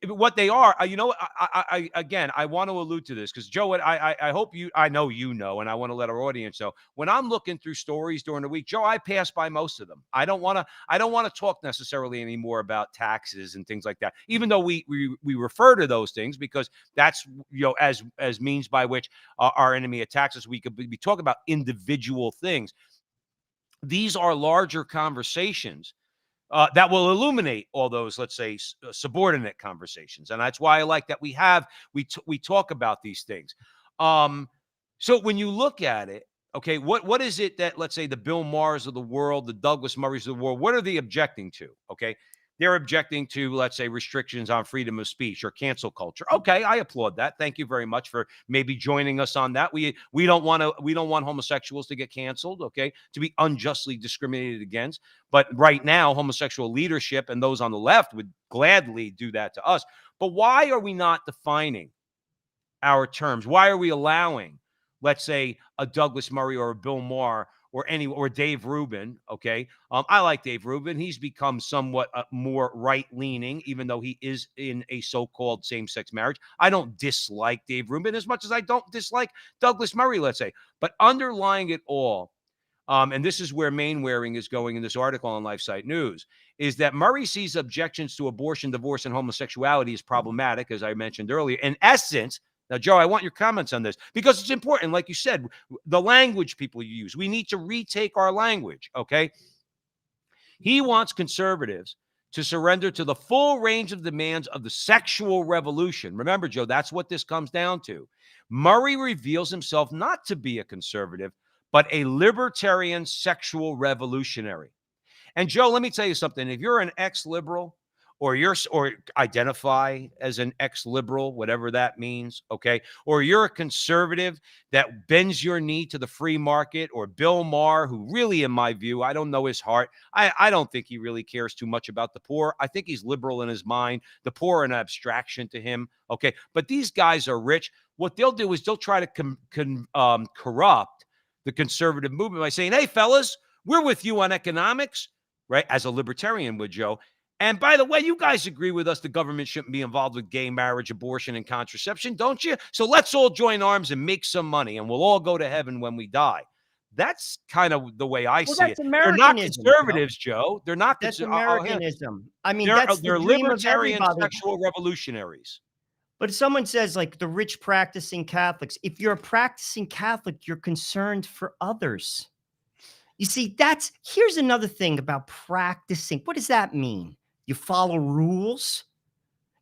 What they are, you know. I want to allude to this because Joe, I hope I know you know, and I want to let our audience know. When I'm looking through stories during the week, Joe, I pass by most of them. I don't want to talk necessarily anymore about taxes and things like that. Even though we refer to those things because that's, you know, as means by which our enemy attacks us. We could be talking about individual things. These are larger conversations that will illuminate all those, let's say, subordinate conversations. And that's why I like that we talk about these things. So when you look at it, okay, what is it that, let's say, the Bill Maher's of the world, the Douglas Murrays of the world, what are they objecting to? Okay, they're objecting to, let's say, restrictions on freedom of speech or cancel culture. Okay, I applaud that. Thank you very much for maybe joining us on that. We don't want homosexuals to get canceled, okay, to be unjustly discriminated against. But right now, homosexual leadership and those on the left would gladly do that to us. But why are we not defining our terms? Why are we allowing, let's say, a Douglas Murray or a Bill Maher or Dave Rubin? Okay, I like Dave Rubin. He's become somewhat more right-leaning, even though he is in a so-called same-sex marriage. I don't dislike Dave Rubin as much as I don't dislike Douglas Murray, let's say. But underlying it all, and this is where Mainwaring is going in this article on LifeSite News, is that Murray sees objections to abortion, divorce, and homosexuality as problematic, as I mentioned earlier. In essence, now, Joe, I want your comments on this because it's important. Like you said, the language people use, we need to retake our language, okay? He wants conservatives to surrender to the full range of demands of the sexual revolution. Remember, Joe, that's what this comes down to. Murray reveals himself not to be a conservative, but a libertarian sexual revolutionary. And Joe, let me tell you something. If you're an ex-liberal, or identify as an ex-liberal, whatever that means, okay? Or you're a conservative that bends your knee to the free market, or Bill Maher, who really, in my view, I don't know his heart. I don't think he really cares too much about the poor. I think he's liberal in his mind. The poor are an abstraction to him, okay? But these guys are rich. What they'll do is they'll try to corrupt the conservative movement by saying, hey, fellas, we're with you on economics, right? As a libertarian would, Joe. And by the way, you guys agree with us the government shouldn't be involved with gay marriage, abortion, and contraception, don't you? So let's all join arms and make some money, and we'll all go to heaven when we die. That's kind of the way I see it. They're not conservatives, Joe. They're not That's Americanism. I mean, they're that's the dream of libertarian everybody. sexual revolutionaries. But someone says, like, the rich practicing Catholics. If you're a practicing Catholic, you're concerned for others. You see, here's another thing about practicing. What does that mean? You follow rules?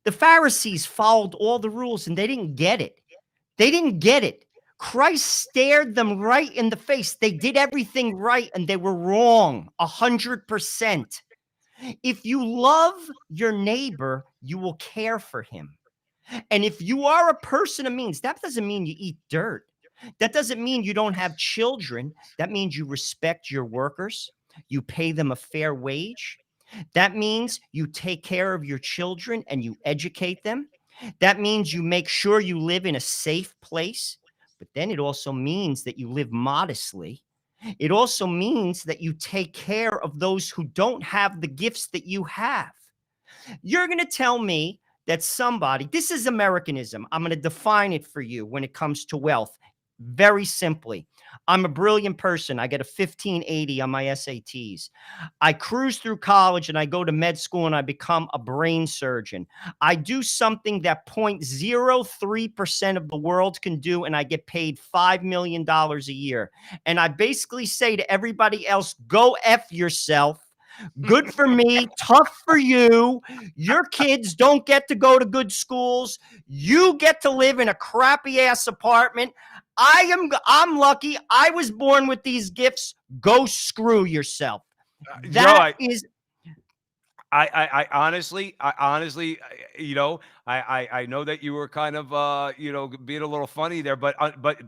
The Pharisees followed all the rules and they didn't get it. They didn't get it. Christ stared them right in the face. They did everything right and they were wrong 100%. If you love your neighbor, you will care for him. And if you are a person of means, that doesn't mean you eat dirt. That doesn't mean you don't have children. That means you respect your workers. You pay them a fair wage. That means you take care of your children and you educate them. That means you make sure you live in a safe place. But then it also means that you live modestly. It also means that you take care of those who don't have the gifts that you have. You're going to tell me that somebody, this is Americanism. I'm going to define it for you when it comes to wealth. Very simply, I'm a brilliant person. I get a 1580 on my SATs. I cruise through college and I go to med school and I become a brain surgeon. I do something that 0.03% of the world can do, and I get paid $5 million a year. And I basically say to everybody else, go F yourself. Good for me, tough for you. Your kids don't get to go to good schools. You get to live in a crappy ass apartment. I'm lucky. I was born with these gifts. Go screw yourself. I honestly, you know, I know that you were kind of, you know, being a little funny there, but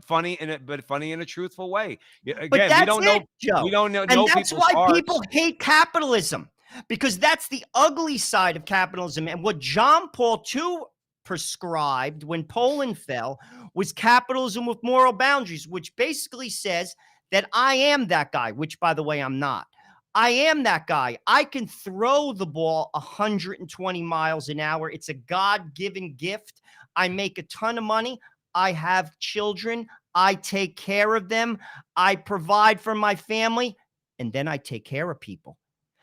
funny in a truthful way. Again, but that's we don't know, Joe. We don't know, and that's why hearts. People hate capitalism, because that's the ugly side of capitalism. And what John Paul II prescribed when Poland fell was capitalism with moral boundaries, which basically says that I am that guy, which, by the way, I'm not. I am that guy. I can throw the ball 120 miles an hour. It's a God-given gift. I make a ton of money. I have children. I take care of them. I provide for my family. And then I take care of people.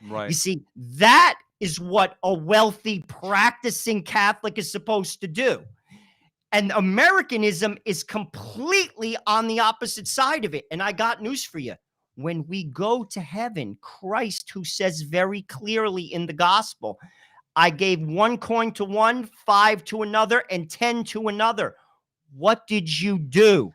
Right. You see, that is what a wealthy, practicing Catholic is supposed to do. And Americanism is completely on the opposite side of it. And I got news for you. When we go to heaven, Christ, who says very clearly in the gospel, I gave 1 coin to one, 5 to another, and 10 to another. What did you do?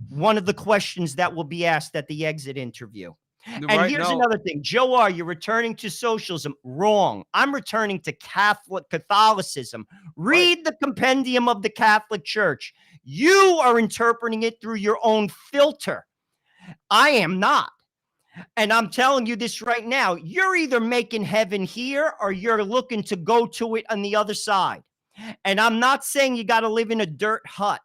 One of the questions that will be asked at the exit interview. And Right? here's No. another thing. Joe R., you're returning to socialism. Wrong. I'm returning to Catholicism. Read the compendium of the Catholic Church. You are interpreting it through your own filter. I am not. And I'm telling you this right now. You're either making heaven here or you're looking to go to it on the other side. And I'm not saying you got to live in a dirt hut.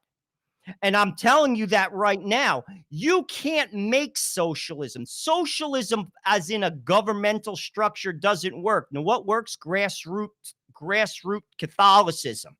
And I'm telling you that right now. You can't make socialism. Socialism, as in a governmental structure, doesn't work. Now, what works? Grassroots Catholicism,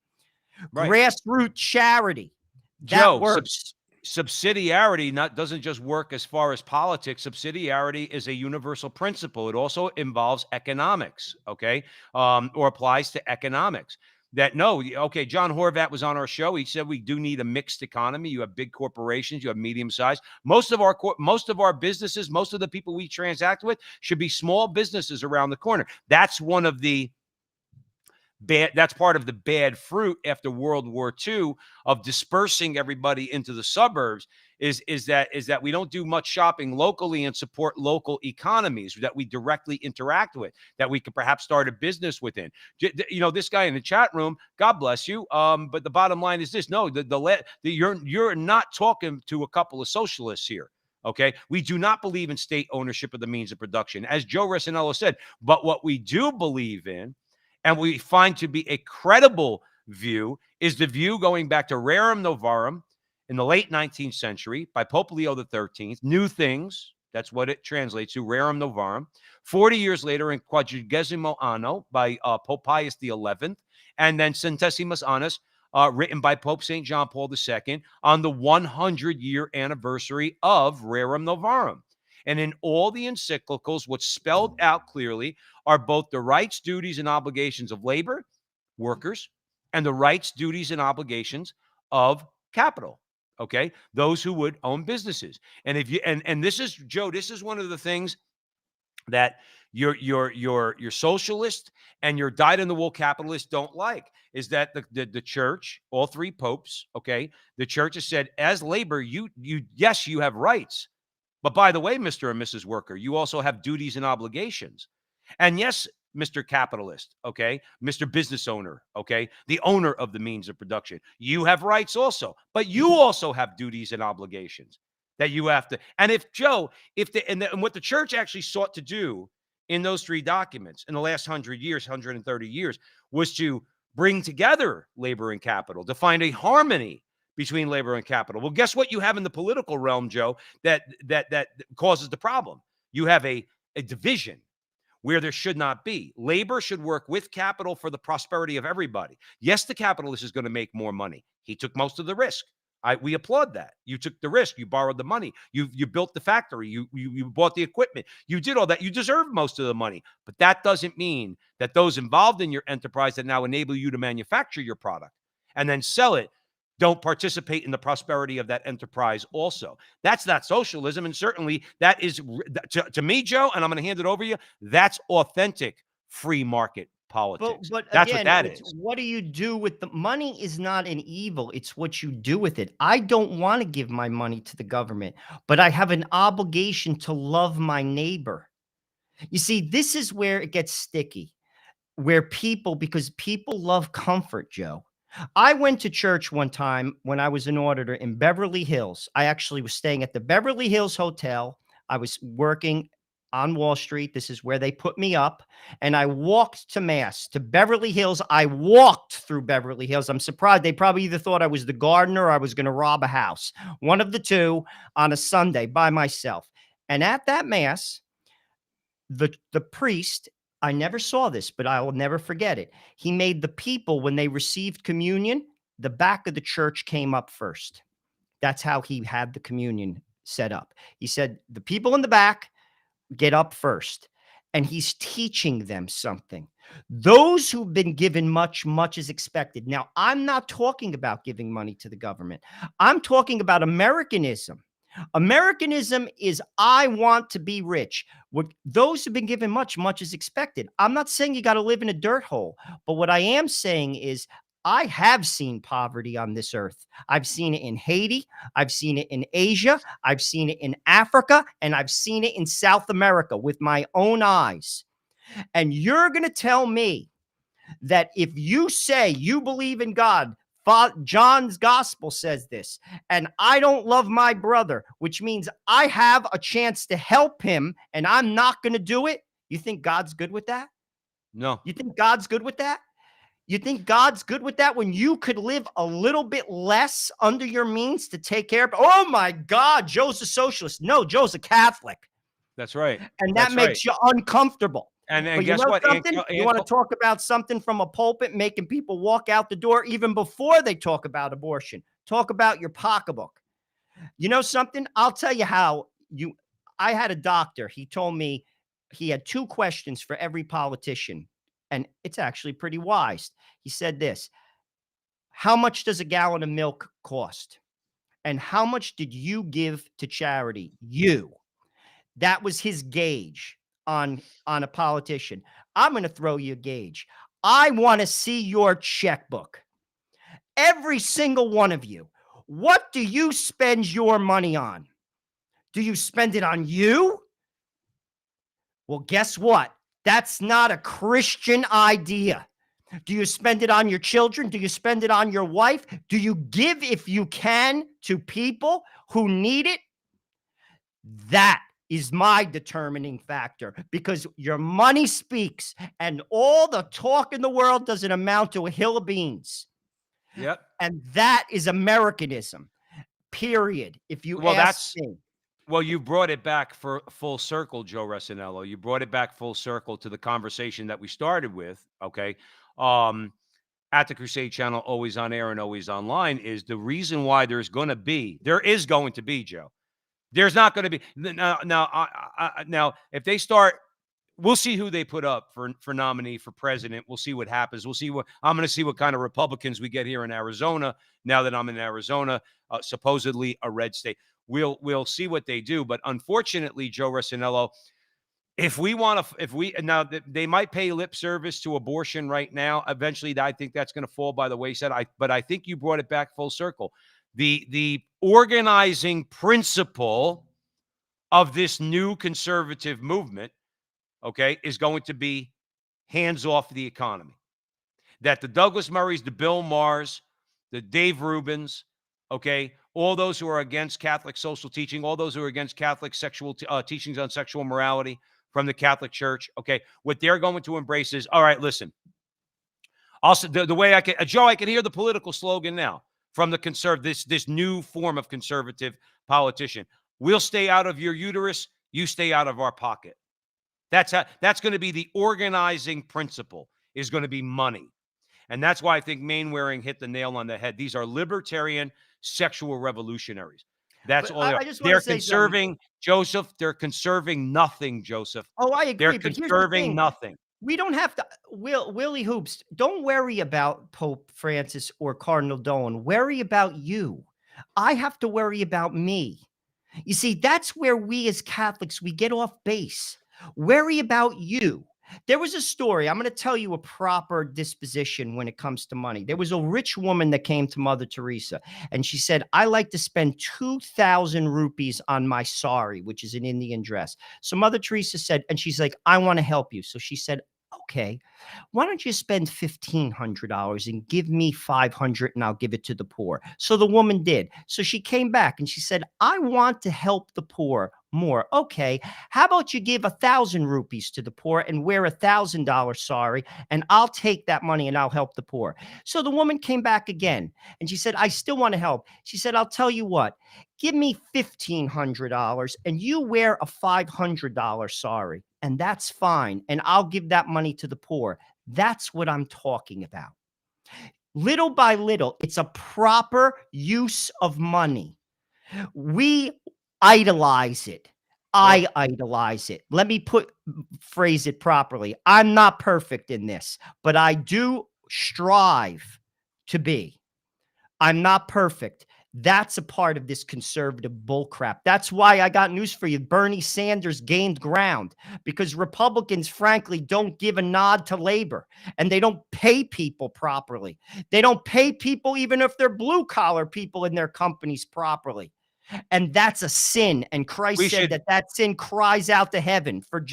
Right. grassroots charity. That Joe, works. subsidiarity doesn't just work as far as politics. Subsidiarity is a universal principle. It also involves economics, okay, or applies to economics. That okay, John Horvat was on our show. He said we do need a mixed economy. You have big corporations, you have medium size. Most of our businesses, most of the people we transact with should be small businesses around the corner. That's one of the that's part of the bad fruit after World War II of dispersing everybody into the suburbs is that we don't do much shopping locally and support local economies that we directly interact with, that we could perhaps start a business within. This guy in the chat room, God bless you. But the bottom line is this: no, you're not talking to a couple of socialists here. Okay, we do not believe in state ownership of the means of production, as Joe Resinello said. But what we do believe in, and we find to be a credible view, is the view going back to Rerum Novarum in the late 19th century by Pope Leo XIII. New things, that's what it translates to, Rerum Novarum. 40 years later in Quadragesimo Anno by Pope Pius XI. And then Centesimus Annus, written by Pope St. John Paul II on the 100-year anniversary of Rerum Novarum. And in all the encyclicals, what's spelled out clearly are both the rights, duties, and obligations of labor, workers, and the rights, duties, and obligations of capital. Okay, those who would own businesses. And if you and this is, Joe, this is one of the things that your socialist and your dyed-in-the-wool capitalist don't like, is that the church, all three popes, okay, the church has said, as labor, yes, you have rights. But by the way, Mr. and Mrs. Worker, you also have duties and obligations. And yes, Mr. Capitalist, okay, Mr. Business Owner, okay, the owner of the means of production, you have rights also, but you also have duties and obligations that you have to. And if Joe, and what the church actually sought to do in those three documents in the last 100 years, 130 years, was to bring together labor and capital, to find a harmony between labor and capital. Well, guess what you have in the political realm, Joe, that causes the problem? You have a division where there should not be. Labor should work with capital for the prosperity of everybody. Yes, the capitalist is going to make more money. He took most of the risk. We applaud that. You took the risk. You borrowed the money. You built the factory. You bought the equipment. You did all that. You deserve most of the money. But that doesn't mean that those involved in your enterprise that now enable you to manufacture your product and then sell it don't participate in the prosperity of that enterprise also. That's not socialism. And certainly that is, to me, Joe, and I'm going to hand it over to you, that's authentic free market politics. But That's again, what that is. what do you do with the money? Is not an evil. It's what you do with it. I don't want to give my money to the government, but I have an obligation to love my neighbor. You see, this is where it gets sticky, because people love comfort, Joe. I went to church one time when I was an auditor in Beverly Hills. I actually was staying at the Beverly Hills Hotel. I was working on Wall Street. This is where they put me up. And I walked to Mass, to Beverly Hills. I walked through Beverly Hills. I'm surprised. They probably either thought I was the gardener or I was going to rob a house. One of the two, on a Sunday by myself. And at that Mass, the priest, I never saw this, but I will never forget it. He made the people, when they received communion, the back of the church came up first. That's how he had the communion set up. He said, the people in the back get up first. And he's teaching them something. Those who've been given much, much is expected. Now, I'm not talking about giving money to the government. I'm talking about Americanism. Americanism is I want to be rich. What those who've been given much, much is expected. I'm not saying you got to live in a dirt hole, but what I am saying is I have seen poverty on this earth. I've seen it in Haiti, I've seen it in Asia, I've seen it in Africa, and I've seen it in South America with my own eyes. And you're going to tell me that if you say you believe in God, John's gospel says this, and I don't love my brother, which means I have a chance to help him and I'm not going to do it. You think God's good with that? No. You think God's good with that? You think God's good with that when you could live a little bit less under your means to take care of? Oh my God, Joe's a socialist. No, Joe's a Catholic. That's right. And that That's right. makes you uncomfortable. And But you guess know what? something? You want to talk about something from a pulpit, making people walk out the door even before they talk about abortion. Talk about your pocketbook. You know something? I'll tell you how I had a doctor. He told me he had 2 questions for every politician, and it's actually pretty wise. He said this: how much does a gallon of milk cost? And how much did you give to charity? You. That was his gauge on a politician. I'm going to throw you a gauge. I want to see your checkbook. Every single one of you. What do you spend your money on? Do you spend it on you? Well, guess what? That's not a Christian idea. Do you spend it on your children? Do you spend it on your wife? Do you give, if you can, to people who need it? That is my determining factor, because your money speaks and all the talk in the world doesn't amount to a hill of beans. Yep. And that is Americanism, period. If you ask me. Well, you brought it back for full circle, Joe Resinello. You brought it back full circle to the conversation that we started with, okay? At the Crusade Channel, always on air and always online, is the reason why there is going to be, Joe. There's not going to be now. If they start, we'll see who they put up for nominee for president. We'll see what happens. I'm going to see what kind of Republicans we get here in Arizona. Now that I'm in Arizona, supposedly a red state, we'll see what they do. But unfortunately, Joe Resinello, they might pay lip service to abortion right now. Eventually, I think that's going to fall by the wayside. But I think you brought it back full circle. The organizing principle of this new conservative movement, okay, is going to be hands off the economy. That the Douglas Murrays, the Bill Maher's, the Dave Rubins, okay, all those who are against Catholic social teaching, all those who are against Catholic sexual teachings on sexual morality from the Catholic Church, okay, what they're going to embrace is, all right, listen. Also, the way I can, Joe, I can hear the political slogan now from the this new form of conservative politician. We'll stay out of your uterus, you stay out of our pocket. That's going to be the organizing principle, is going to be money. And that's why I think Mainwaring hit the nail on the head. These are libertarian sexual revolutionaries. That's all they are. They're conserving, Joseph. They're conserving nothing, Joseph. Oh, I agree. They're conserving nothing. We don't have to, Willie Hoops, don't worry about Pope Francis or Cardinal Dolan. Worry about you. I have to worry about me. You see, that's where we as Catholics, we get off base. Worry about you. There was a story. I'm going to tell you a proper disposition when it comes to money. There was a rich woman that came to Mother Teresa, and she said, I like to spend 2,000 rupees on my sari, which is an Indian dress. So Mother Teresa said, and she's like, I want to help you. So she said, okay, why don't you spend $1,500 and give me 500 and I'll give it to the poor. So the woman did. So she came back and she said, I want to help the poor more. Okay, how about you give 1,000 rupees to the poor and wear $1,000 sari, and I'll take that money and I'll help the poor. So the woman came back again and she said, I still want to help. She said, I'll tell you what, give me $1,500 and you wear a $500 sari, and that's fine. And I'll give that money to the poor. That's what I'm talking about. Little by little, it's a proper use of money. We idolize it. I idolize it. Let me phrase it properly. I'm not perfect in this, but I do strive to be. I'm not perfect. That's a part of this conservative bullcrap. That's why I got news for you. Bernie Sanders gained ground because Republicans, frankly, don't give a nod to labor, and they don't pay people properly. They don't pay people, even if they're blue collar people in their companies, properly. And that's a sin. And Christ We said should that sin cries out to heaven for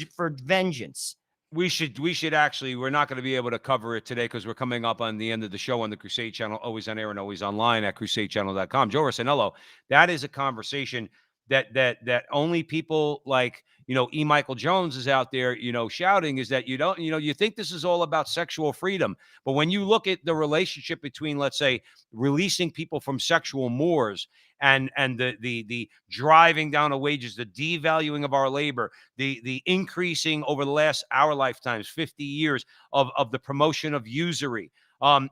vengeance. we should actually, we're not going to be able to cover it today because we're coming up on the end of the show on the Crusade Channel, always on air and always online at crusadechannel.com. Joe Rossinello, that is a conversation that only people like, E. Michael Jones is out there, shouting, is that you think this is all about sexual freedom. But when you look at the relationship between, let's say, releasing people from sexual mores and the driving down of wages, the devaluing of our labor, the increasing over the last our lifetimes, 50 years of the promotion of usury.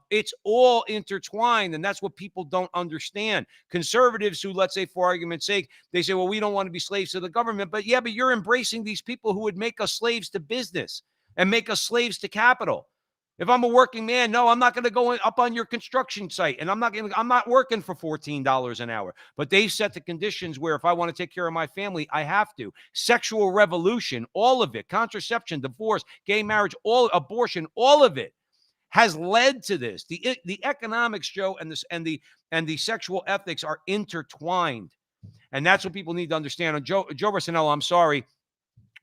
It's all intertwined, and that's what people don't understand. Conservatives who, let's say, for argument's sake, they say, well, we don't want to be slaves to the government, but you're embracing these people who would make us slaves to business and make us slaves to capital. If I'm a working man, no, I'm not going to go up on your construction site, and I'm not working for $14 an hour. But they've set the conditions where if I want to take care of my family, I have to. Sexual revolution, all of it, contraception, divorce, gay marriage, all abortion, all of it has led to this. The economics, Joe, and the sexual ethics are intertwined, and that's what people need to understand. And Joe Rossinello, I'm sorry,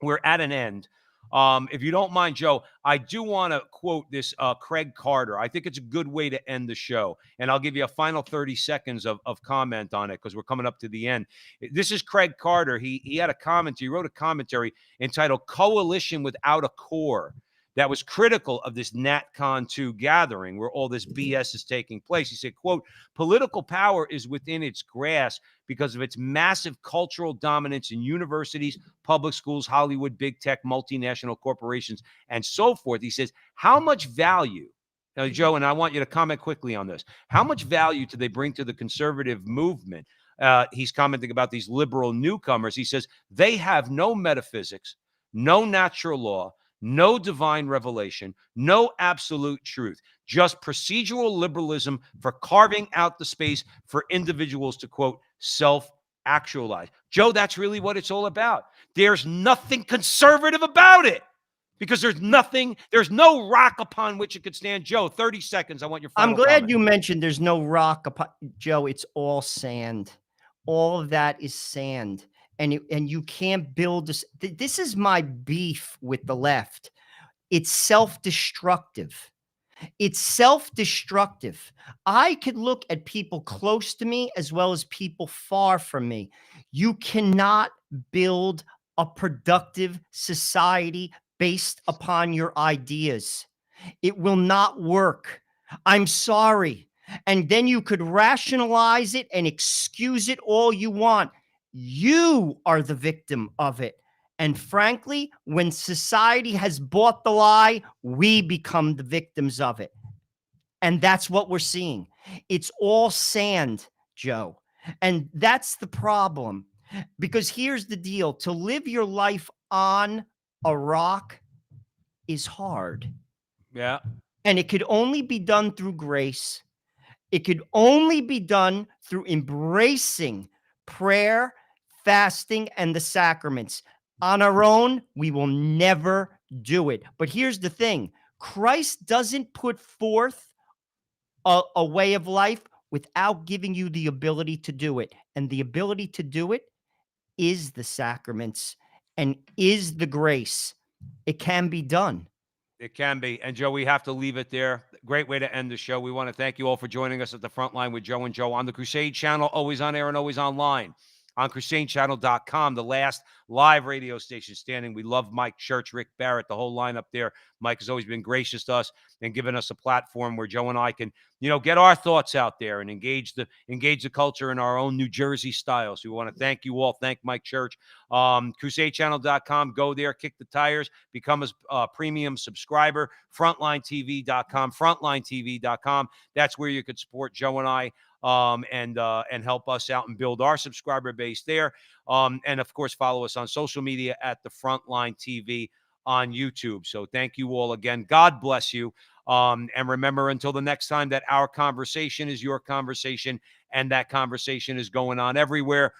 we're at an end. If you don't mind, Joe, I do want to quote this Craig Carter. I think it's a good way to end the show, and I'll give you a final 30 seconds of comment on it because we're coming up to the end. This is Craig Carter. He had a comment. He wrote a commentary entitled "Coalition Without a Core," that was critical of this NatCon 2 gathering where all this BS is taking place. He said, quote, "Political power is within its grasp because of its massive cultural dominance in universities, public schools, Hollywood, big tech, multinational corporations, and so forth." He says, how much value, now, Joe, and I want you to comment quickly on this, how much value do they bring to the conservative movement? He's commenting about these liberal newcomers. He says, they have no metaphysics, no natural law, no divine revelation, no absolute truth, just procedural liberalism for carving out the space for individuals to, quote, self-actualize. Joe, that's really what it's all about. There's nothing conservative about it because there's no rock upon which it could stand. Joe, 30 seconds. I want your final I'm glad comment. you mentioned there's no rock upon, Joe. It's all sand. All of that is sand. And you can't build this. This is my beef with the left. It's self-destructive. It's self-destructive. I could look at people close to me as well as people far from me. You cannot build a productive society based upon your ideas. It will not work. I'm sorry. And then you could rationalize it and excuse it all you want. You are the victim of it. And frankly, when society has bought the lie, we become the victims of it. And that's what we're seeing. It's all sand, Joe. And that's the problem. Because here's the deal. To live your life on a rock is hard. Yeah. And it could only be done through grace. It could only be done through embracing prayer, fasting, and the sacraments. On our own, we will never do it. But here's the thing. Christ doesn't put forth a way of life without giving you the ability to do it. And the ability to do it is the sacraments and is the grace. It can be done. It can be. And Joe, we have to leave it there. Great way to end the show. We want to thank you all for joining us at the Frontline with Joe and Joe on the Crusade Channel, always on air and always online. On crusadechannel.com, the last live radio station standing. We love Mike Church, Rick Barrett, the whole lineup there. Mike has always been gracious to us and given us a platform where Joe and I can, get our thoughts out there and engage the culture in our own New Jersey style. So we want to thank you all. Thank Mike Church. Crusadechannel.com. Go there, kick the tires, become a premium subscriber. FrontlineTV.com. FrontlineTV.com. That's where you could support Joe and I. And help us out and build our subscriber base there. And of course, follow us on social media at the Frontline TV on YouTube. So thank you all again. God bless you. And remember, until the next time, that our conversation is your conversation, and that conversation is going on everywhere.